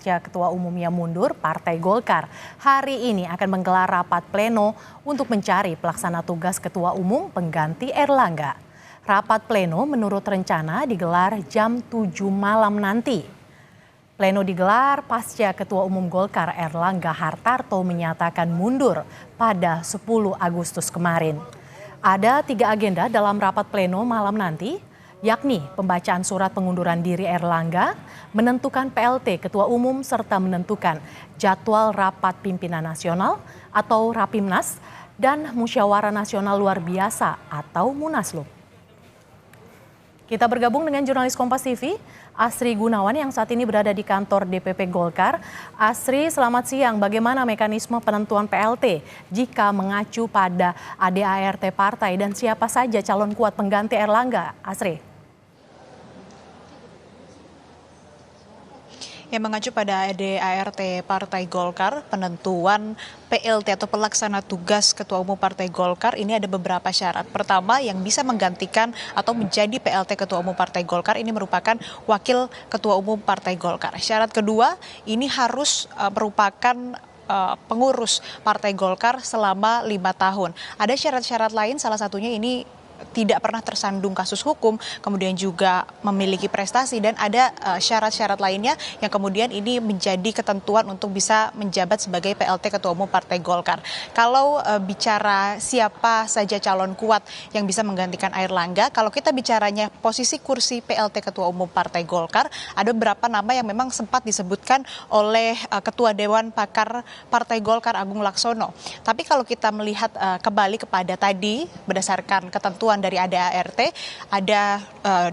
Ketua umumnya mundur, Partai Golkar hari ini akan menggelar rapat pleno untuk mencari pelaksana tugas Ketua Umum pengganti Erlangga. Rapat pleno menurut rencana digelar jam 7 malam nanti. Pleno digelar pasca Ketua Umum Golkar Erlangga Hartarto menyatakan mundur pada 10 Agustus kemarin. Ada 3 agenda dalam rapat pleno malam nanti, yakni pembacaan surat pengunduran diri Erlangga, menentukan PLT Ketua Umum, serta menentukan jadwal rapat pimpinan nasional atau Rapimnas dan Musyawarah Nasional Luar Biasa atau Munaslup. Kita bergabung dengan jurnalis Kompas TV, Asri Gunawan yang saat ini berada di kantor DPP Golkar. Asri, selamat siang. Bagaimana mekanisme penentuan PLT jika mengacu pada ADART partai dan siapa saja calon kuat pengganti Erlangga? Asri. Yang mengacu pada ADART Partai Golkar, penentuan PLT atau pelaksana tugas Ketua Umum Partai Golkar ini ada beberapa syarat. Pertama, yang bisa menggantikan atau menjadi PLT Ketua Umum Partai Golkar ini merupakan Wakil Ketua Umum Partai Golkar. Syarat kedua, ini harus merupakan pengurus Partai Golkar selama 5 tahun. Ada syarat-syarat lain, salah satunya ini tidak pernah tersandung kasus hukum, kemudian juga memiliki prestasi, dan ada syarat-syarat lainnya yang kemudian ini menjadi ketentuan untuk bisa menjabat sebagai PLT Ketua Umum Partai Golkar. Kalau bicara siapa saja calon kuat yang bisa menggantikan Erlangga, kalau kita bicaranya posisi kursi PLT Ketua Umum Partai Golkar, ada beberapa nama yang memang sempat disebutkan oleh Ketua Dewan Pakar Partai Golkar Agung Laksono. Tapi kalau kita melihat kembali kepada tadi, berdasarkan ketentuan dari ADART, ada 12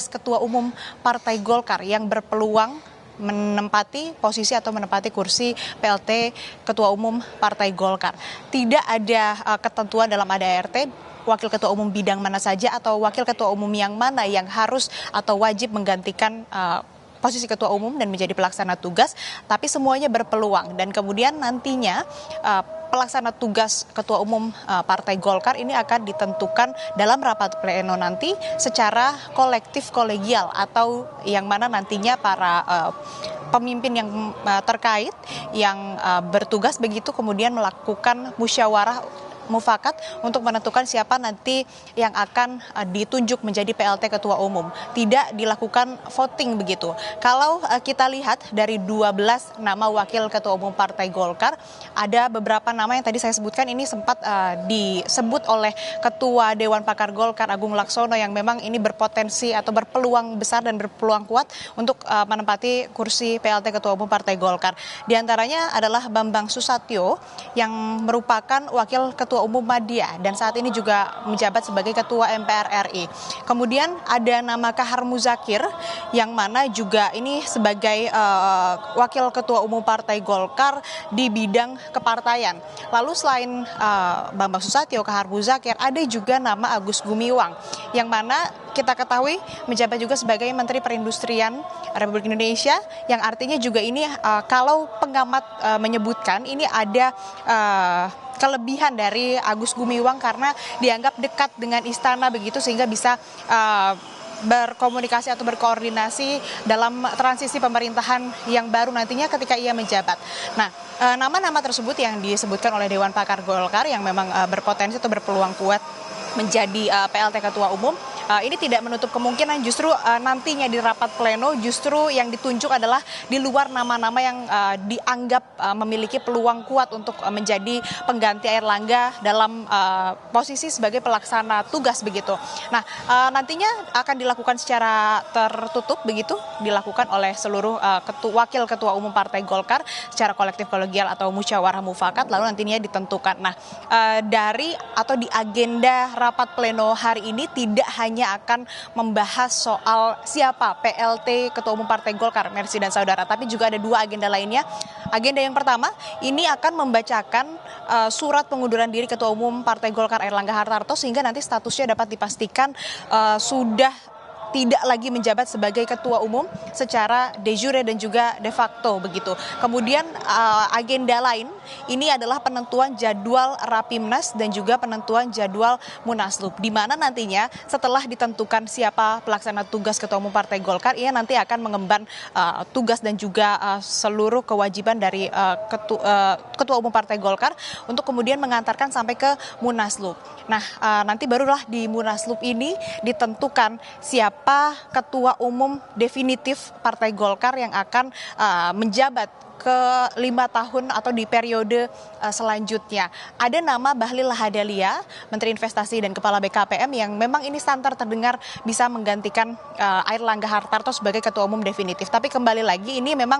ketua umum Partai Golkar yang berpeluang menempati posisi atau menempati kursi PLT Ketua Umum Partai Golkar. Tidak ada ketentuan dalam ADART wakil ketua umum bidang mana saja atau wakil ketua umum yang mana yang harus atau wajib menggantikan posisi ketua umum dan menjadi pelaksana tugas, tapi semuanya berpeluang. Dan kemudian nantinya pelaksana tugas Ketua Umum Partai Golkar ini akan ditentukan dalam rapat pleno nanti secara kolektif kolegial, atau yang mana nantinya para pemimpin yang terkait yang bertugas begitu kemudian melakukan musyawarah mufakat untuk menentukan siapa nanti yang akan ditunjuk menjadi PLT Ketua Umum. Tidak dilakukan voting begitu. Kalau kita lihat dari 12 nama wakil Ketua Umum Partai Golkar, ada beberapa nama yang tadi saya sebutkan ini sempat disebut oleh Ketua Dewan Pakar Golkar Agung Laksono yang memang ini berpotensi atau berpeluang besar dan berpeluang kuat untuk menempati kursi PLT Ketua Umum Partai Golkar. Di antaranya adalah Bambang Susatyo yang merupakan wakil Ketua Umum Madya dan saat ini juga menjabat sebagai Ketua MPR RI. Kemudian ada nama Kahar Muzakir yang mana juga ini sebagai wakil Ketua Umum Partai Golkar di bidang kepartaian. Lalu selain Bambang Susatyo, Kahar Muzakir, ada juga nama Agus Gumiwang yang mana kita ketahui menjabat juga sebagai Menteri Perindustrian Republik Indonesia, yang artinya juga ini kalau pengamat menyebutkan ini ada kelebihan dari Agus Gumiwang karena dianggap dekat dengan istana begitu, sehingga bisa berkomunikasi atau berkoordinasi dalam transisi pemerintahan yang baru nantinya ketika ia menjabat. Nah, nama-nama tersebut yang disebutkan oleh Dewan Pakar Golkar yang memang berpotensi atau berpeluang kuat menjadi PLT Ketua Umum, ini tidak menutup kemungkinan justru nantinya di rapat pleno justru yang ditunjuk adalah di luar nama-nama yang dianggap memiliki peluang kuat untuk menjadi pengganti Erlangga dalam posisi sebagai pelaksana tugas begitu. Nah, nantinya akan dilakukan secara tertutup begitu, dilakukan oleh seluruh wakil Ketua Umum Partai Golkar secara kolektif kolegial atau musyawarah mufakat, lalu nantinya ditentukan. Nah, dari atau di agenda rapat pleno hari ini tidak hanya akan membahas soal siapa PLT Ketua Umum Partai Golkar, Mercy dan saudara, tapi juga ada 2 agenda lainnya. Agenda yang pertama ini akan membacakan surat pengunduran diri Ketua Umum Partai Golkar Erlangga Hartarto, sehingga nanti statusnya dapat dipastikan sudah tidak lagi menjabat sebagai ketua umum secara de jure dan juga de facto begitu. Kemudian agenda lain ini adalah penentuan jadwal Rapimnas dan juga penentuan jadwal Munaslup, di mana nantinya setelah ditentukan siapa pelaksana tugas ketua umum Partai Golkar, ia nanti akan mengemban tugas dan juga seluruh kewajiban dari ketua umum Partai Golkar untuk kemudian mengantarkan sampai ke Munaslup. Nah, nanti barulah di Munaslup ini ditentukan siapa ketua umum definitif Partai Golkar yang akan menjabat ke 5 tahun atau di periode selanjutnya. Ada nama Bahlil Lahadalia, Menteri Investasi dan Kepala BKPM, yang memang ini santer terdengar bisa menggantikan Airlangga Hartarto sebagai ketua umum definitif. Tapi kembali lagi ini memang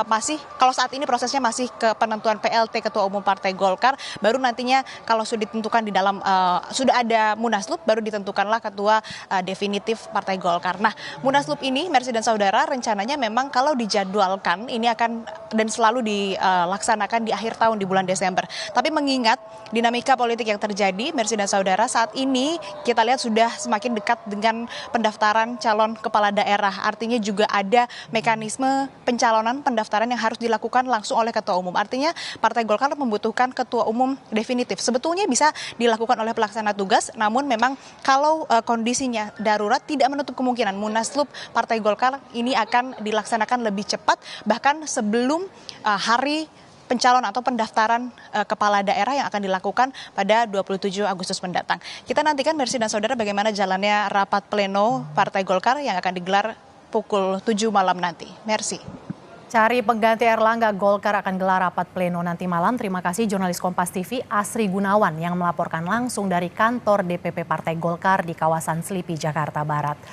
masih, kalau saat ini prosesnya masih ke penentuan PLT ketua umum Partai Golkar, baru nantinya kalau sudah ditentukan di dalam sudah ada Munaslup, baru ditentukanlah ketua definitif Partai Golkar. Nah, Munaslup ini, Mercy dan Saudara, rencananya memang kalau dijadwalkan ini akan dan selalu dilaksanakan di akhir tahun di bulan Desember. Tapi mengingat dinamika politik yang terjadi, Mercy dan Saudara, saat ini kita lihat sudah semakin dekat dengan pendaftaran calon kepala daerah. Artinya juga ada mekanisme pencalonan pendaftaran yang harus dilakukan langsung oleh ketua umum. Artinya Partai Golkar membutuhkan ketua umum definitif. Sebetulnya bisa dilakukan oleh pelaksana tugas, namun memang kalau kondisinya darurat tidak menutup kemungkinan Munaslup Partai Golkar ini akan dilaksanakan lebih cepat, bahkan sebelum hari pencalon atau pendaftaran kepala daerah yang akan dilakukan pada 27 Agustus mendatang. Kita nantikan, Mercy dan Saudara, bagaimana jalannya rapat pleno Partai Golkar yang akan digelar pukul 7 malam nanti. Mercy. Cari pengganti Erlangga, Golkar akan gelar rapat pleno nanti malam. Terima kasih jurnalis Kompas TV Asri Gunawan yang melaporkan langsung dari kantor DPP Partai Golkar di kawasan Selipi, Jakarta Barat.